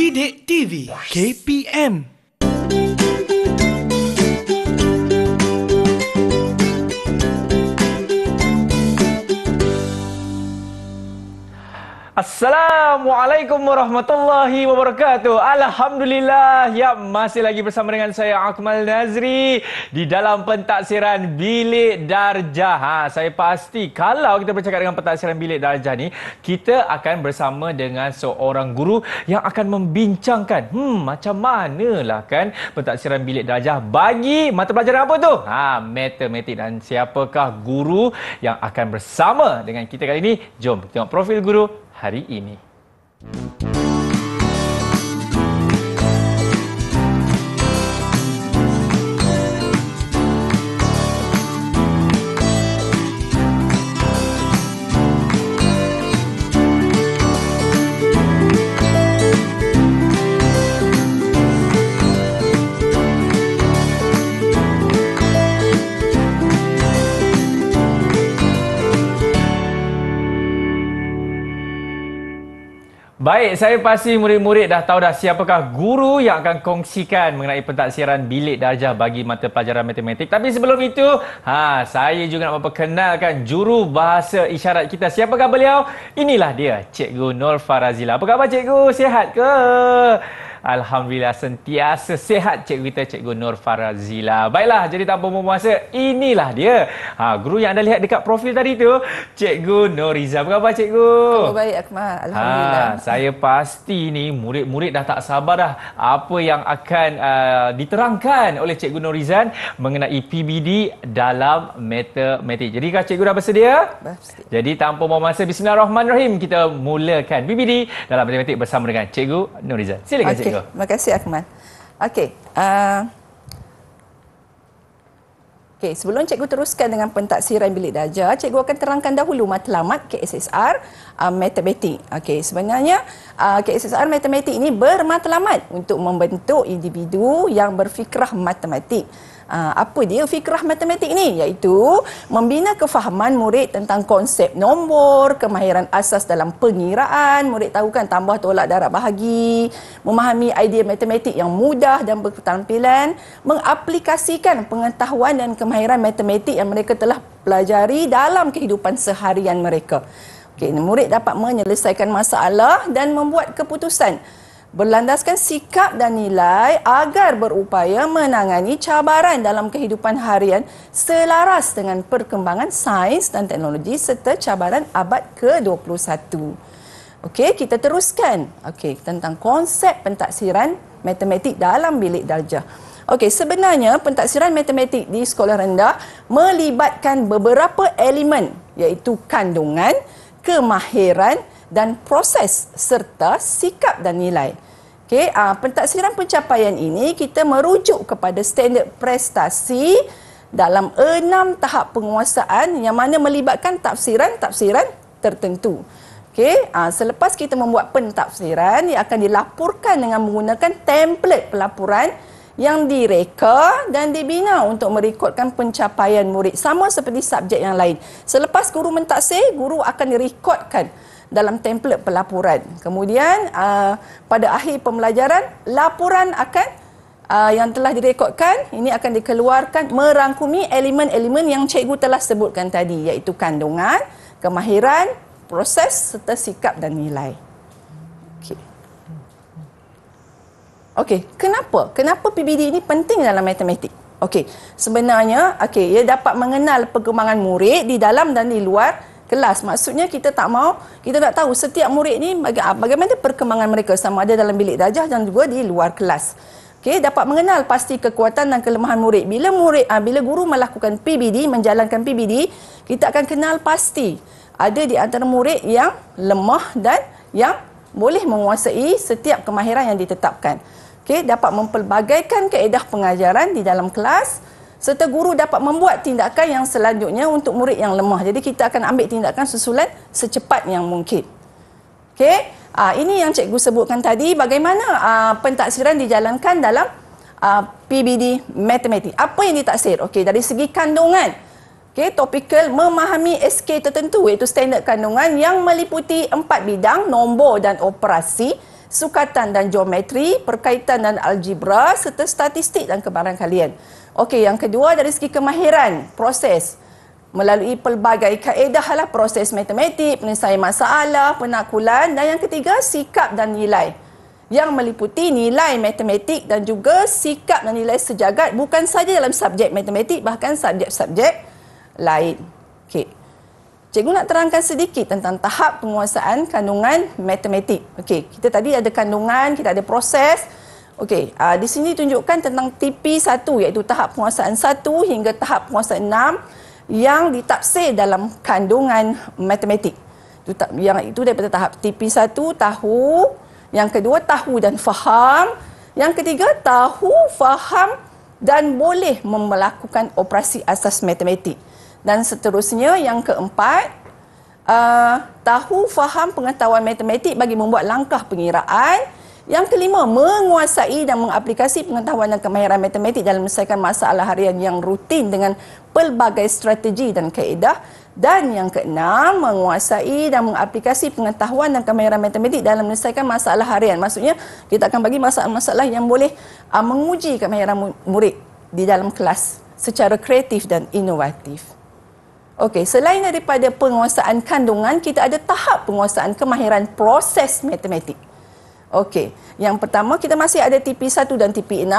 Didik TV KPM. Assalamualaikum warahmatullahi wabarakatuh. Alhamdulillah, ya, masih lagi bersama dengan saya Akmal Nazri di dalam pentaksiran Bilik Darjah. Saya pasti kalau kita bercakap dengan pentaksiran Bilik Darjah ni, kita akan bersama dengan seorang guru yang akan membincangkan macam manalah kan pentaksiran Bilik Darjah bagi mata pelajaran apa tu? Matematik. Dan siapakah guru yang akan bersama dengan kita kali ini? Jom kita tengok profil guru hari ini. Baik, saya pasti murid-murid dah tahu dah siapakah guru yang akan kongsikan mengenai pentaksiran Bilik Darjah bagi mata pelajaran matematik. Tapi sebelum itu, saya juga nak memperkenalkan juru bahasa isyarat kita. Siapakah beliau? Inilah dia, Cikgu Nur Farazila. Apa khabar cikgu? Sihat ke? Alhamdulillah, sentiasa sihat cikgu kita, Cikgu Nur Farazila. Baiklah, jadi tanpa membuang masa, inilah dia. Guru yang anda lihat dekat profil tadi tu, Cikgu Noriza. Apa khabar cikgu? Khabar baik Akmal, alhamdulillah. Saya pasti ni murid-murid dah tak sabar dah apa yang akan diterangkan oleh Cikgu Norizan mengenai PBD dalam matematik. Jadi kah cikgu dah bersedia? Bersedia. Jadi tanpa membuang masa, bismillahirrahmanirrahim, kita mulakan PBD dalam matematik bersama dengan Cikgu Norizan. Silakan cikgu. Terima kasih Akmal. Sebelum cikgu teruskan dengan pentaksiran Bilik Darjah, cikgu akan terangkan dahulu matlamat KSSR matematik. Sebenarnya KSSR matematik ini bermatlamat untuk membentuk individu yang berfikrah matematik. Apa dia fikrah matematik ni? Iaitu membina kefahaman murid tentang konsep nombor, kemahiran asas dalam pengiraan, murid tahu kan tambah, tolak, darab, bahagi, memahami idea matematik yang mudah dan berketerampilan, mengaplikasikan pengetahuan dan kemahiran matematik yang mereka telah pelajari dalam kehidupan seharian mereka. Murid dapat menyelesaikan masalah dan membuat keputusan berlandaskan sikap dan nilai agar berupaya menangani cabaran dalam kehidupan harian selaras dengan perkembangan sains dan teknologi serta cabaran abad ke-21. Kita teruskan tentang konsep pentaksiran matematik dalam Bilik Darjah. Sebenarnya pentaksiran matematik di sekolah rendah melibatkan beberapa elemen, iaitu kandungan, kemahiran dan proses serta sikap dan nilai. Pentaksiran pencapaian ini kita merujuk kepada standard prestasi dalam 6 tahap penguasaan yang mana melibatkan tafsiran-tafsiran tertentu. Selepas kita membuat pentafsiran, ia akan dilaporkan dengan menggunakan template pelaporan yang direka dan dibina untuk merekodkan pencapaian murid, sama seperti subjek yang lain. Selepas guru mentaksir, guru akan direkodkan dalam template pelaporan. Kemudian pada akhir pembelajaran, laporan akan yang telah direkodkan ini akan dikeluarkan merangkumi elemen-elemen yang cikgu telah sebutkan tadi, iaitu kandungan, kemahiran, proses serta sikap dan nilai. Kenapa PBD ini penting dalam matematik? Sebenarnya ia dapat mengenal perkembangan murid di dalam dan di luar kelas. Maksudnya kita nak tahu setiap murid ni bagaimana perkembangan mereka, sama ada dalam Bilik Darjah dan juga di luar kelas. Dapat mengenal pasti kekuatan dan kelemahan murid. Bila guru melakukan PBD, menjalankan PBD, kita akan kenal pasti ada di antara murid yang lemah dan yang boleh menguasai setiap kemahiran yang ditetapkan. Dapat mempelbagaikan kaedah pengajaran di dalam kelas, serta guru dapat membuat tindakan yang selanjutnya untuk murid yang lemah. Jadi kita akan ambil tindakan susulan secepat yang mungkin. Ini yang cikgu sebutkan tadi, bagaimana pentaksiran dijalankan dalam PBD matematik. Apa yang ditaksir? Dari segi kandungan, topikal memahami SK tertentu, iaitu standard kandungan yang meliputi 4 bidang, nombor dan operasi, sukatan dan geometri, perkaitan dan algebra, serta statistik dan kebarangkalian. Okey, yang kedua dari segi kemahiran proses melalui pelbagai kaedah lah proses matematik, penyelesaian masalah, penaklukan, dan yang ketiga sikap dan nilai yang meliputi nilai matematik dan juga sikap dan nilai sejagat bukan saja dalam subjek matematik, bahkan subjek-subjek lain. Okey. Cikgu nak terangkan sedikit tentang tahap penguasaan kandungan matematik. Okey, kita tadi ada kandungan, kita ada proses. Okey, di sini tunjukkan tentang TP1 iaitu tahap penguasaan 1 hingga tahap penguasaan 6 yang ditafsir dalam kandungan matematik. Yang itu daripada tahap TP1 tahu, yang kedua tahu dan faham, yang ketiga tahu, faham dan boleh melakukan operasi asas matematik. Dan seterusnya yang keempat, tahu, faham pengetahuan matematik bagi membuat langkah pengiraan. Yang kelima, menguasai dan mengaplikasi pengetahuan dan kemahiran matematik dalam menyelesaikan masalah harian yang rutin dengan pelbagai strategi dan kaedah. Dan yang keenam, menguasai dan mengaplikasi pengetahuan dan kemahiran matematik dalam menyelesaikan masalah harian. Maksudnya, kita akan bagi masalah-masalah yang boleh menguji kemahiran murid di dalam kelas secara kreatif dan inovatif. Okey, selain daripada penguasaan kandungan, kita ada tahap penguasaan kemahiran proses matematik. Okey, yang pertama kita masih ada TP1 dan TP6.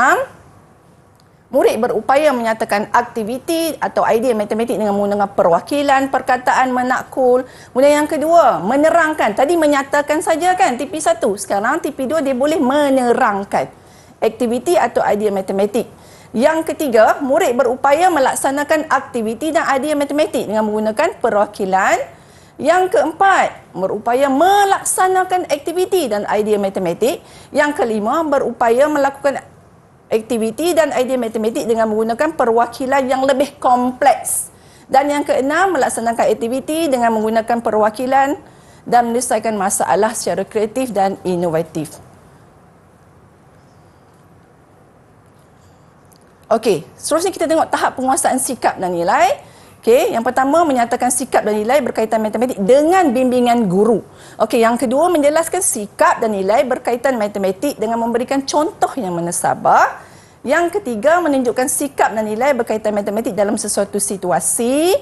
Murid berupaya menyatakan aktiviti atau idea matematik dengan menggunakan perwakilan, perkataan, menakul. Kemudian yang kedua, menerangkan. Tadi menyatakan saja kan TP1. Sekarang TP2 dia boleh menerangkan aktiviti atau idea matematik. Yang ketiga, murid berupaya melaksanakan aktiviti dan idea matematik dengan menggunakan perwakilan. Yang keempat, berupaya melaksanakan aktiviti dan idea matematik. Yang kelima, berupaya melakukan aktiviti dan idea matematik dengan menggunakan perwakilan yang lebih kompleks. Dan yang keenam, melaksanakan aktiviti dengan menggunakan perwakilan dan menyelesaikan masalah secara kreatif dan inovatif. Okey, seterusnya kita tengok tahap penguasaan sikap dan nilai. Okey, yang pertama menyatakan sikap dan nilai berkaitan matematik dengan bimbingan guru. Okey, yang kedua menjelaskan sikap dan nilai berkaitan matematik dengan memberikan contoh yang menasabah. Yang ketiga menunjukkan sikap dan nilai berkaitan matematik dalam sesuatu situasi.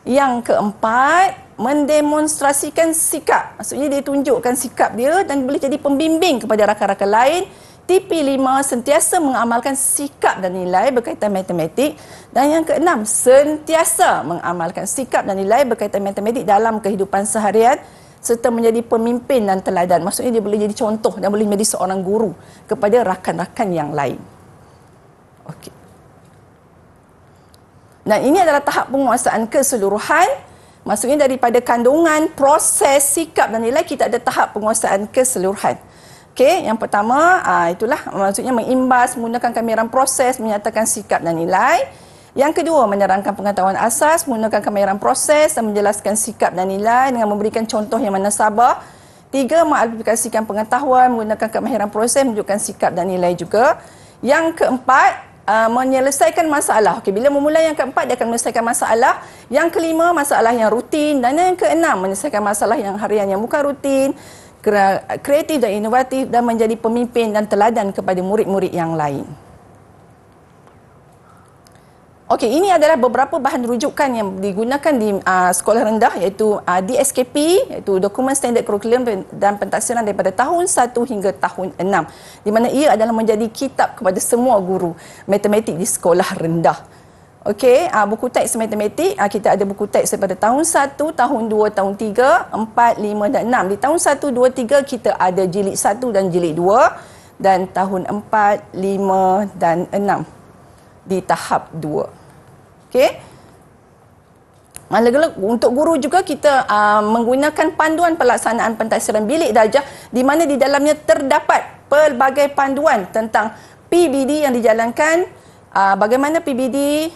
Yang keempat mendemonstrasikan sikap. Maksudnya dia tunjukkan sikap dia dan boleh jadi pembimbing kepada rakan-rakan lain. TP5 sentiasa mengamalkan sikap dan nilai berkaitan matematik. Dan yang keenam, sentiasa mengamalkan sikap dan nilai berkaitan matematik dalam kehidupan seharian serta menjadi pemimpin dan teladan. Maksudnya dia boleh jadi contoh dan boleh menjadi seorang guru kepada rakan-rakan yang lain. Okey. Dan ini adalah tahap penguasaan keseluruhan. Maksudnya daripada kandungan, proses, sikap dan nilai kita ada tahap penguasaan keseluruhan. Okey, yang pertama itulah maksudnya mengimbas, menggunakan kemahiran proses, menyatakan sikap dan nilai. Yang kedua, menerangkan pengetahuan asas, menggunakan kemahiran proses dan menjelaskan sikap dan nilai dengan memberikan contoh yang menasabah. Tiga, mengaplikasikan pengetahuan, menggunakan kemahiran proses, menunjukkan sikap dan nilai juga. Yang keempat, menyelesaikan masalah. Okey, bila memulai yang keempat, dia akan menyelesaikan masalah. Yang kelima, masalah yang rutin. Dan yang keenam, menyelesaikan masalah yang harian yang bukan rutin, kreatif dan inovatif dan menjadi pemimpin dan teladan kepada murid-murid yang lain. Okey, ini adalah beberapa bahan rujukan yang digunakan di sekolah rendah iaitu DSKP, iaitu Dokumen Standard Kurikulum dan Pentadsiran daripada tahun 1 hingga tahun 6, di mana ia adalah menjadi kitab kepada semua guru matematik di sekolah rendah. Okey, buku teks matematik, kita ada buku teks daripada tahun 1, tahun 2, tahun 3, 4, 5 dan 6. Di tahun 1, 2, 3 kita ada jilid 1 dan jilid 2 dan tahun 4, 5 dan 6 di tahap 2. Okey. Untuk guru juga kita menggunakan panduan pelaksanaan pentadsiran bilik darjah di mana di dalamnya terdapat pelbagai panduan tentang PBD yang dijalankan, bagaimana PBD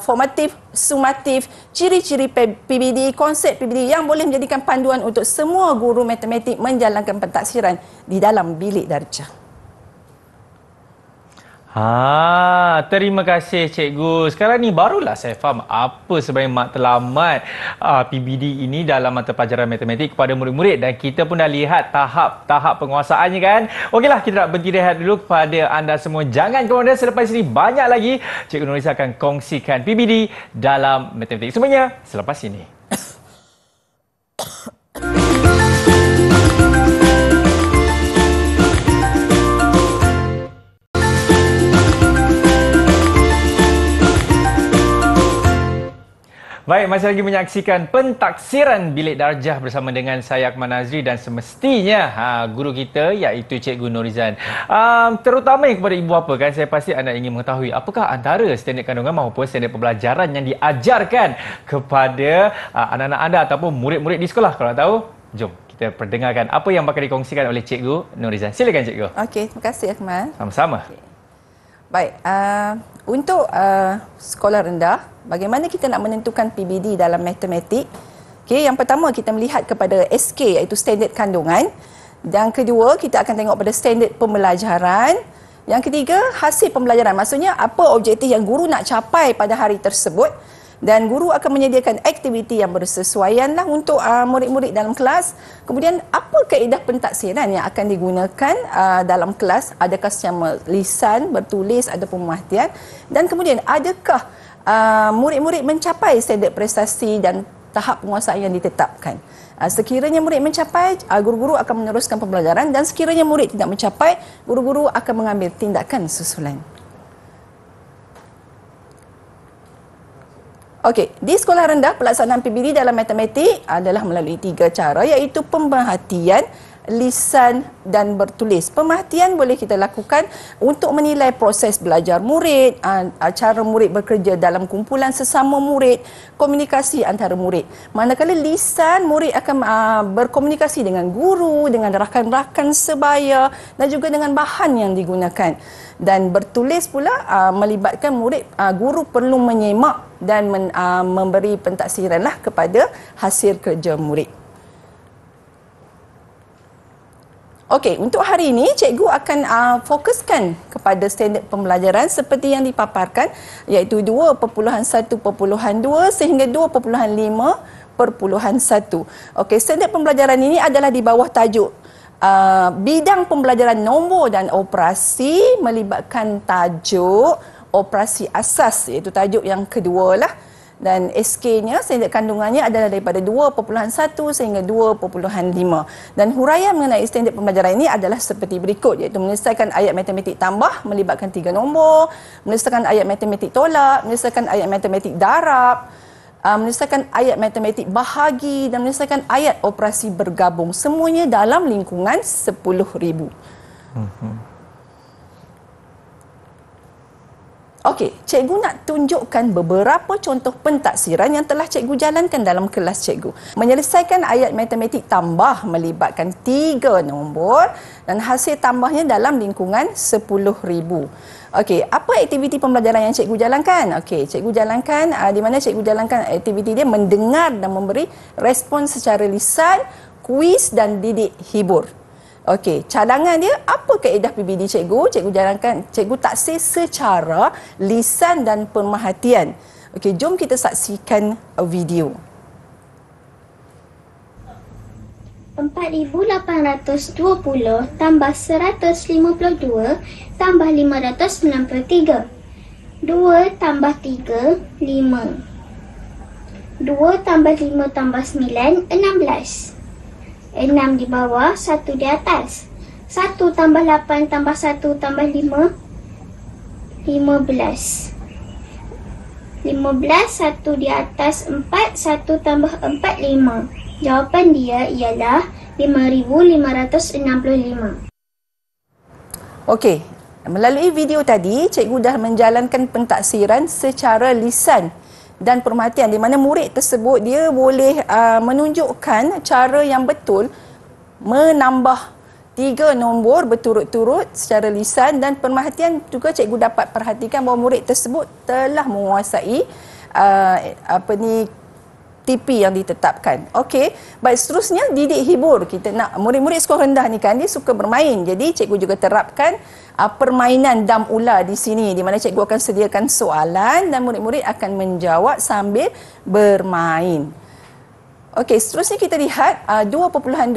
formatif, sumatif, ciri-ciri PBD, konsep PBD yang boleh menjadikan panduan untuk semua guru matematik menjalankan pentadsiran di dalam bilik darjah. Terima kasih cikgu. Sekarang ni barulah saya faham apa sebenarnya matlamat PBD ini dalam mata pelajaran matematik kepada murid-murid, dan kita pun dah lihat tahap-tahap penguasaannya kan. Okeylah, kita nak berhenti rehat dulu kepada anda semua. Jangan ke mana, selepas ini banyak lagi Cikgu Nurhalizan akan kongsikan PBD dalam matematik. Semuanya selepas ini. Baik, masih lagi menyaksikan pentaksiran bilik darjah bersama dengan saya Akmal Nazri, dan semestinya guru kita iaitu Cikgu Nurhalizan. Terutama kepada ibu bapa kan, saya pasti anda ingin mengetahui apakah antara standard kandungan maupun standard pembelajaran yang diajarkan kepada anak-anak anda ataupun murid-murid di sekolah. Kalau nak tahu, jom kita perdengarkan apa yang bakal dikongsikan oleh Cikgu Nurhalizan. Silakan Cikgu. Okey, terima kasih Akmal. Sama-sama. Okay. Baik, untuk sekolah rendah, bagaimana kita nak menentukan PBD dalam matematik? Okey, yang pertama kita melihat kepada SK iaitu standard kandungan. Yang kedua, kita akan tengok pada standard pembelajaran. Yang ketiga, hasil pembelajaran. Maksudnya apa objektif yang guru nak capai pada hari tersebut, dan guru akan menyediakan aktiviti yang bersesuaian lah untuk murid-murid dalam kelas. Kemudian apa kaedah pentaksiran yang akan digunakan dalam kelas, adakah secara lisan, bertulis ataupun pemerhatian, dan kemudian adakah murid-murid mencapai standard prestasi dan tahap penguasaan yang ditetapkan. Sekiranya murid mencapai, guru-guru akan meneruskan pembelajaran, dan sekiranya murid tidak mencapai, guru-guru akan mengambil tindakan susulan. Okey, di sekolah rendah pelaksanaan PBD dalam matematik adalah melalui 3 cara, iaitu pemerhatian, lisan dan bertulis. Pemerhatian boleh kita lakukan untuk menilai proses belajar murid, cara murid bekerja dalam kumpulan sesama murid, komunikasi antara murid. Manakala lisan, murid akan berkomunikasi dengan guru, dengan rakan-rakan sebaya dan juga dengan bahan yang digunakan. Dan bertulis pula melibatkan murid, guru perlu menyemak dan memberi pentaksiranlah kepada hasil kerja murid. Okey, untuk hari ini cikgu akan fokuskan kepada standard pembelajaran seperti yang dipaparkan, iaitu 2.1.2 sehingga 2.5.1. Okey, standard pembelajaran ini adalah di bawah tajuk bidang pembelajaran nombor dan operasi, melibatkan tajuk operasi asas, iaitu tajuk yang kedua lah. Dan SK-nya, standard kandungannya adalah daripada 2.1 sehingga 2.5. Dan huraian mengenai standard pembelajaran ini adalah seperti berikut, iaitu menyelesaikan ayat matematik tambah melibatkan 3 nombor, menyelesaikan ayat matematik tolak, menyelesaikan ayat matematik darab, menyelesaikan ayat matematik bahagi dan menyelesaikan ayat operasi bergabung. Semuanya dalam lingkungan 10,000. Okey, cikgu nak tunjukkan beberapa contoh pentaksiran yang telah cikgu jalankan dalam kelas cikgu. Menyelesaikan ayat matematik tambah melibatkan 3 nombor dan hasil tambahnya dalam lingkungan 10,000. Okey, apa aktiviti pembelajaran yang cikgu jalankan? Okey, cikgu jalankan di mana cikgu jalankan aktiviti dia mendengar dan memberi respon secara lisan, kuis dan didik hibur. Okey, cadangan dia apa kaedah PBD cikgu? Cikgu jalankan, cikgu taksir secara lisan dan pemerhatian. Okey, jom kita saksikan video. 4,820 tambah 152 tambah 593. 2 tambah 3, 5. 2 tambah 5 tambah 9, 16. 6 di bawah, 1 di atas. 1 tambah 8 tambah 1 tambah 5, 15. 15, 1 di atas 4, 1 tambah 4, 5. Jawapan dia ialah 5,565. Okey, melalui video tadi, cikgu dah menjalankan pentaksiran secara lisan dan perhatian, di mana murid tersebut dia boleh menunjukkan cara yang betul menambah 3 nombor berturut-turut secara lisan dan perhatian. Juga cikgu dapat perhatikan bahawa murid tersebut telah menguasai TP yang ditetapkan. Okey, baik, seterusnya didik hibur. Kita nak murid-murid sekolah rendah ni kan dia suka bermain. Jadi cikgu juga terapkan permainan dam ular di sini, di mana cikgu akan sediakan soalan dan murid-murid akan menjawab sambil bermain. Okey, seterusnya kita lihat 2.2.2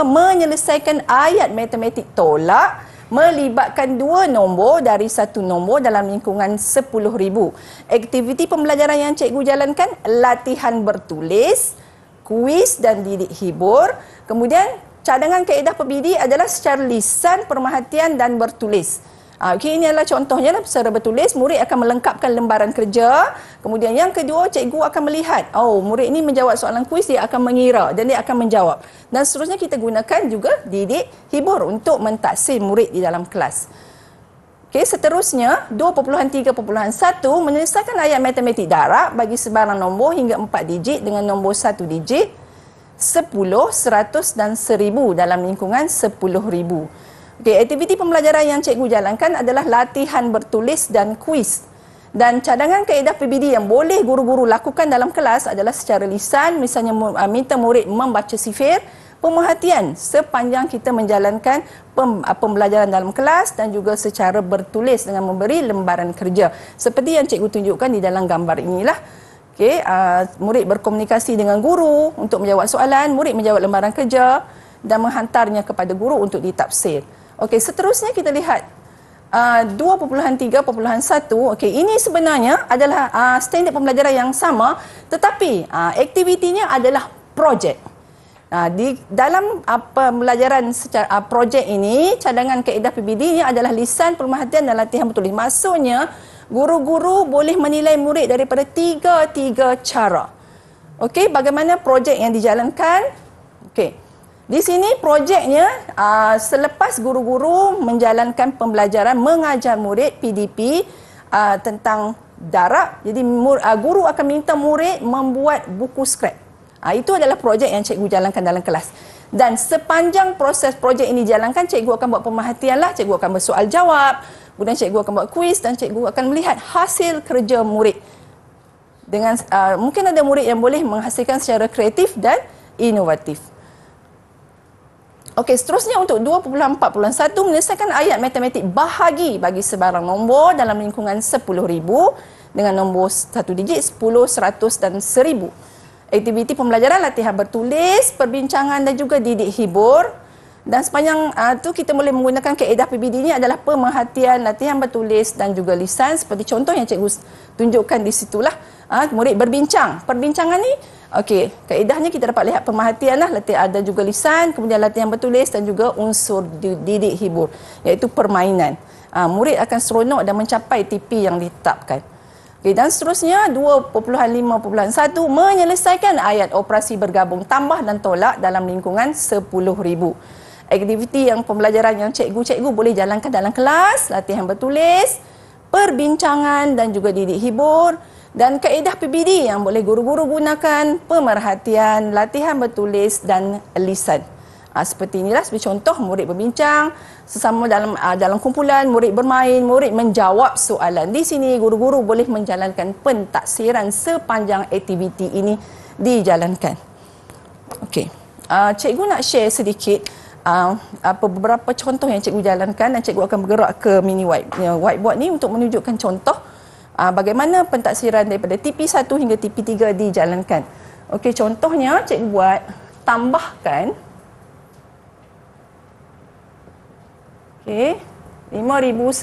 menyelesaikan ayat matematik tolak melibatkan 2 nombor dari 1 nombor dalam lingkungan 10,000. Aktiviti pembelajaran yang cikgu jalankan, latihan bertulis, kuis dan didik hibur. Kemudian cadangan kaedah PBD adalah secara lisan, pemerhatian dan bertulis. Okey, ini adalah contohnya secara bertulis, murid akan melengkapkan lembaran kerja. Kemudian yang kedua, cikgu akan melihat, murid ini menjawab soalan kuis, dia akan mengira dan dia akan menjawab. Dan seterusnya kita gunakan juga didik hibur untuk mentaksir murid di dalam kelas. Okey, seterusnya 2.3.1 menyelesaikan ayat matematik darab bagi sebarang nombor hingga 4 digit dengan nombor 1 digit, 10, 100 dan 1000 dalam lingkungan 10,000. Okey, aktiviti pembelajaran yang cikgu jalankan adalah latihan bertulis dan kuis. Dan cadangan kaedah PBD yang boleh guru-guru lakukan dalam kelas adalah secara lisan, misalnya minta murid membaca sifir, pemerhatian sepanjang kita menjalankan pembelajaran dalam kelas dan juga secara bertulis dengan memberi lembaran kerja. Seperti yang cikgu tunjukkan di dalam gambar inilah. Okey, murid berkomunikasi dengan guru untuk menjawab soalan, murid menjawab lembaran kerja dan menghantarnya kepada guru untuk ditafsir. Okey, seterusnya kita lihat 2.3.1. Okey, ini sebenarnya adalah standard pembelajaran yang sama, tetapi aktivitinya adalah projek. Di dalam pembelajaran secara projek ini, cadangan kaedah PBD ini adalah lisan, pemerhatian dan latihan bertulis. Maksudnya, guru-guru boleh menilai murid daripada tiga cara. Okey, bagaimana projek yang dijalankan? Okey. Di sini projeknya selepas guru-guru menjalankan pembelajaran mengajar murid PDP tentang darab, jadi guru akan minta murid membuat buku scrap. Itu adalah projek yang cikgu jalankan dalam kelas. Dan sepanjang proses projek ini dijalankan, cikgu akan buat pemerhatian lah, cikgu akan bersoal jawab, kemudian cikgu akan buat kuis dan cikgu akan melihat hasil kerja murid. Dengan mungkin ada murid yang boleh menghasilkan secara kreatif dan inovatif. Okey, seterusnya untuk 2.4.1 menyelesaikan ayat matematik bahagi bagi sebarang nombor dalam lingkungan 10,000 dengan nombor 1 digit, 10, 100 dan 1000. Aktiviti pembelajaran latihan bertulis, perbincangan dan juga didik hibur. Dan sepanjang tu kita boleh menggunakan kaedah PBD ini adalah pemerhatian, latihan bertulis dan juga lisan seperti contoh yang cikgu tunjukkan di situlah. Murid berbincang. Perbincangan ni, okey, kaedahnya kita dapat lihat pemerhatian lah, ada juga lisan, kemudian latihan bertulis dan juga unsur didik hibur, iaitu permainan. Murid akan seronok dan mencapai TP yang ditetapkan. Okay, dan seterusnya 2.5.1 menyelesaikan ayat operasi bergabung tambah dan tolak dalam lingkungan 10,000. Aktiviti yang pembelajaran yang cikgu-cikgu boleh jalankan dalam kelas, latihan bertulis, perbincangan dan juga didik hibur, dan kaedah PBD yang boleh guru-guru gunakan, pemerhatian, latihan bertulis dan lisan. Seperti inilah sebagai contoh, murid berbincang sesama dalam kumpulan, murid bermain, murid menjawab soalan. Di sini guru-guru boleh menjalankan pentaksiran sepanjang aktiviti ini dijalankan. Okey. Cikgu nak share sedikit beberapa contoh yang cikgu jalankan dan cikgu akan bergerak ke mini whiteboard ni untuk menunjukkan contoh bagaimana pentaksiran daripada TP1 hingga TP3 dijalankan. Okey, contohnya cikgu buat tambahkan 5,120,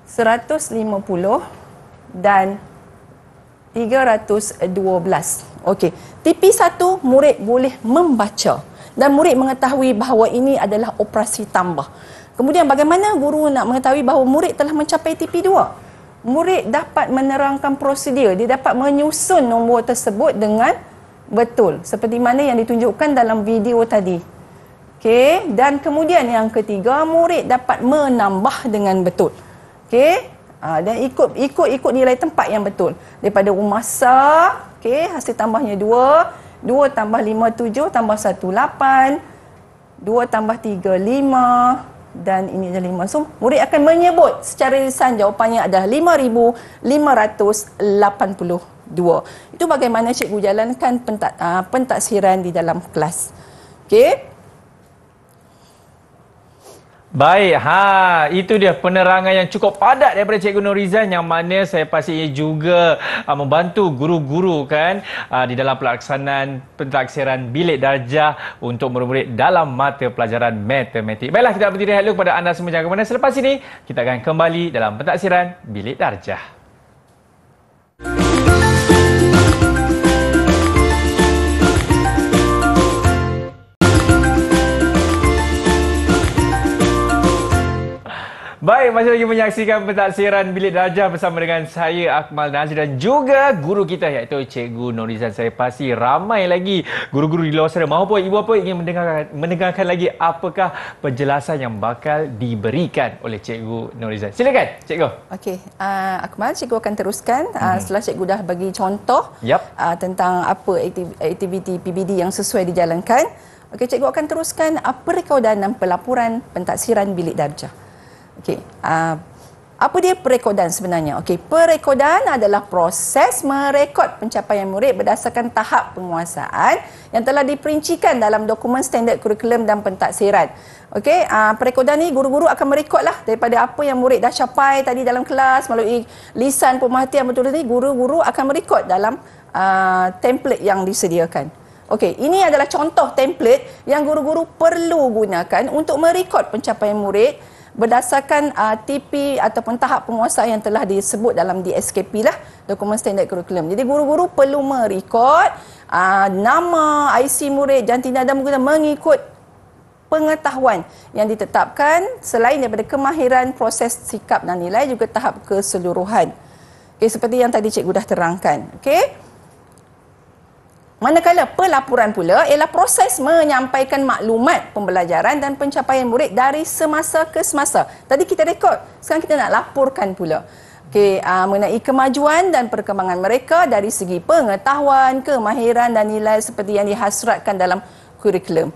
150 dan 312. Okey, TP1 murid boleh membaca dan murid mengetahui bahawa ini adalah operasi tambah. Kemudian bagaimana guru nak mengetahui bahawa murid telah mencapai TP2? Murid dapat menerangkan prosedur, dia dapat menyusun nombor tersebut dengan betul seperti mana yang ditunjukkan dalam video tadi. Okey, dan kemudian yang ketiga, murid dapat menambah dengan betul. Okey, dan ikut nilai tempat yang betul. Daripada rumah sah, okey, hasil tambahnya 2, 2 tambah 5, 7 tambah 1, 8, 2 tambah 3, 5 dan ini adalah 5. So, murid akan menyebut secara lisan jawapannya adalah 5,582. 2. Itu bagaimana cikgu jalankan pentaksiran di dalam kelas. Okey. Baik, itu dia penerangan yang cukup padat daripada Cikgu Norizan yang mana saya pastinya juga membantu guru-guru kan di dalam pelaksanaan pentaksiran bilik darjah untuk murid-murid dalam mata pelajaran matematik. Baiklah, kita berdiri hello kepada anda semua jangan ke mana. Selepas ini kita akan kembali dalam pentaksiran bilik darjah. Baik, masih lagi menyaksikan pentaksiran bilik darjah bersama dengan saya Akmal Nazri dan juga guru kita iaitu Cikgu Norizan. Saya pasti ramai lagi guru-guru di luar sana maupun ibu bapa ingin mendengarkan lagi apakah penjelasan yang bakal diberikan oleh Cikgu Norizan. Silakan, Cikgu. Okey, Akmal, Cikgu akan teruskan setelah Cikgu dah bagi contoh tentang apa aktiviti PBD yang sesuai dijalankan. Okey, Cikgu akan teruskan perekodan dan pelaporan pentaksiran bilik darjah. Okey, apa dia perekodan sebenarnya? Okey, perekodan adalah proses merekod pencapaian murid berdasarkan tahap penguasaan yang telah diperincikan dalam dokumen standard kurikulum dan pentaksiran. Okey, perekodan ni guru-guru akan merekodlah daripada apa yang murid dah capai tadi dalam kelas melalui lisan pemerhatian betul ni, guru-guru akan merekod dalam template yang disediakan. Okey, ini adalah contoh template yang guru-guru perlu gunakan untuk merekod pencapaian murid berdasarkan TP ataupun tahap penguasaan yang telah disebut dalam DSKP lah, dokumen standard kurikulum. Jadi guru-guru perlu merekod nama, IC murid, jantina dan murid mengikut pengetahuan yang ditetapkan selain daripada kemahiran, proses sikap dan nilai juga tahap keseluruhan. Okey, seperti yang tadi cikgu dah terangkan. Okey. Manakala pelaporan pula ialah proses menyampaikan maklumat pembelajaran dan pencapaian murid dari semasa ke semasa. Tadi kita rekod, sekarang kita nak laporkan pula. Okey, mengenai kemajuan dan perkembangan mereka dari segi pengetahuan, kemahiran dan nilai seperti yang dihasratkan dalam kurikulum.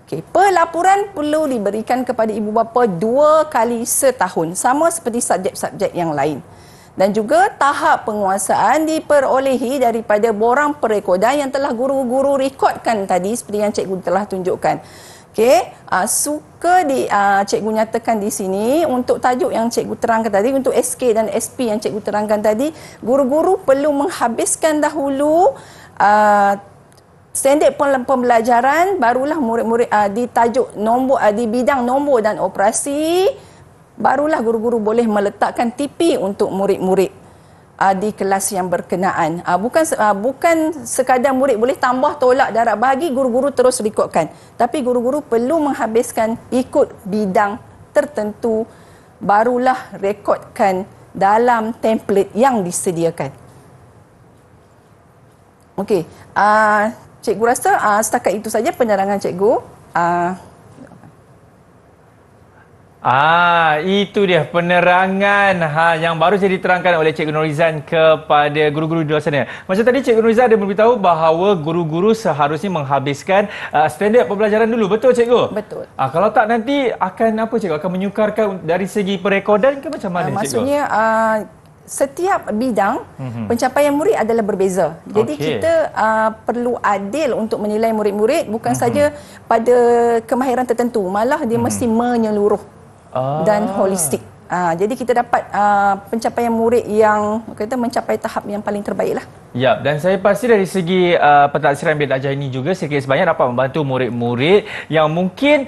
Okey, pelaporan perlu diberikan kepada ibu bapa 2 kali setahun, sama seperti subjek-subjek yang lain. Dan juga tahap penguasaan diperolehi daripada borang perekodan yang telah guru-guru rekodkan tadi seperti yang cikgu telah tunjukkan. Okey, cikgu nyatakan di sini untuk tajuk yang cikgu terangkan tadi, untuk SK dan SP yang cikgu terangkan tadi, guru-guru perlu menghabiskan dahulu standard pembelajaran, barulah murid-murid di tajuk nombor di bidang nombor dan operasi, barulah guru-guru boleh meletakkan TP untuk murid-murid di kelas yang berkenaan. Bukan sekadar murid boleh tambah tolak darab bahagi, guru-guru terus rekodkan. Tapi guru-guru perlu menghabiskan ikut bidang tertentu, barulah rekodkan dalam template yang disediakan. Okey, cikgu rasa setakat itu saja penerangan cikgu. Itu dia penerangan yang baru saja diterangkan oleh Cikgu Norizan kepada guru-guru di luar sana. Macam tadi Cikgu Norizan ada memberitahu bahawa guru-guru seharusnya menghabiskan standard pembelajaran dulu. Betul Cikgu? Betul. Kalau tak nanti akan apa Cikgu? Akan menyukarkan dari segi perekodan ke macam mana Cikgu? Maksudnya setiap bidang pencapaian murid adalah berbeza. Jadi kita perlu adil untuk menilai murid-murid, bukan saja pada kemahiran tertentu, malah dia mesti menyeluruh dan holistik. Jadi kita dapat pencapaian murid yang kita mencapai tahap yang paling terbaik lah. Ya, dan saya pasti dari segi pentaksiran bilik darjah ini juga sedikit sebanyak dapat membantu murid-murid yang mungkin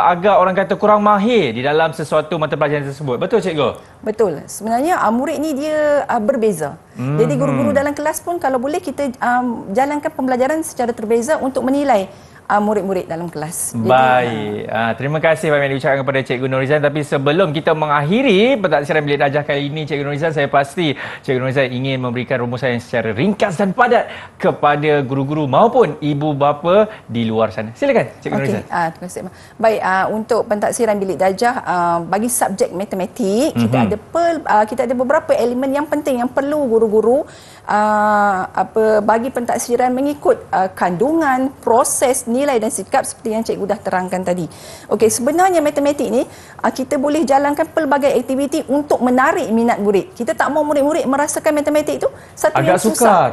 agak orang kata kurang mahir di dalam sesuatu mata pelajaran tersebut. Betul Cikgu? Betul. Sebenarnya murid ni dia berbeza. Jadi guru-guru dalam kelas pun kalau boleh kita jalankan pembelajaran secara terbeza untuk menilai murid-murid dalam kelas. Baik. Terima kasih banyak diucapkan kepada Cikgu Norizan. Tapi sebelum kita mengakhiri pentaksiran bilik darjah kali ini, Cikgu Norizan, saya pasti Cikgu Norizan ingin memberikan rumusan yang secara ringkas dan padat kepada guru-guru maupun ibu bapa di luar sana. Silakan Cikgu Norizan. Terima kasih. Baik, untuk pentaksiran bilik darjah bagi subjek matematik, kita ada beberapa elemen yang penting yang perlu guru-guru bagi pentaksiran mengikut kandungan, proses, nilai dan sikap seperti yang cikgu dah terangkan tadi. Okey, sebenarnya matematik ni kita boleh jalankan pelbagai aktiviti untuk menarik minat murid. Kita tak mau murid-murid merasakan matematik itu satu agak yang susah. sukar.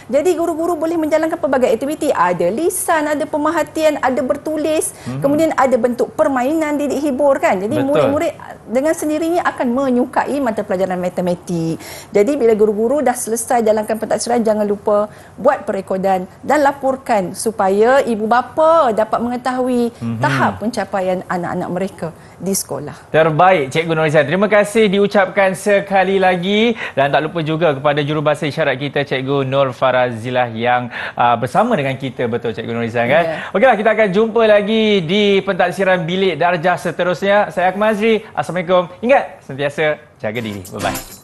Jadi guru-guru boleh menjalankan pelbagai aktiviti. Ada lisan, ada pemerhatian, ada bertulis, kemudian ada bentuk permainan didik hibur kan. Jadi Betul. murid-murid dengan sendirinya akan menyukai mata pelajaran matematik. Jadi bila guru-guru dah selesai jalankan pentaksiran, jangan lupa buat perekodan dan laporkan supaya ibu bapa dapat mengetahui tahap pencapaian anak-anak mereka di sekolah. Terbaik Cikgu Norizan. Terima kasih diucapkan sekali lagi dan tak lupa juga kepada jurubahasa isyarat kita Cikgu Nur Farazilah yang bersama dengan kita, betul Cikgu Norizan kan? Ya. Okeylah, kita akan jumpa lagi di pentaksiran bilik darjah seterusnya. Saya Akmal Nazri. Assalamualaikum. Ingat sentiasa jaga diri. Bye bye.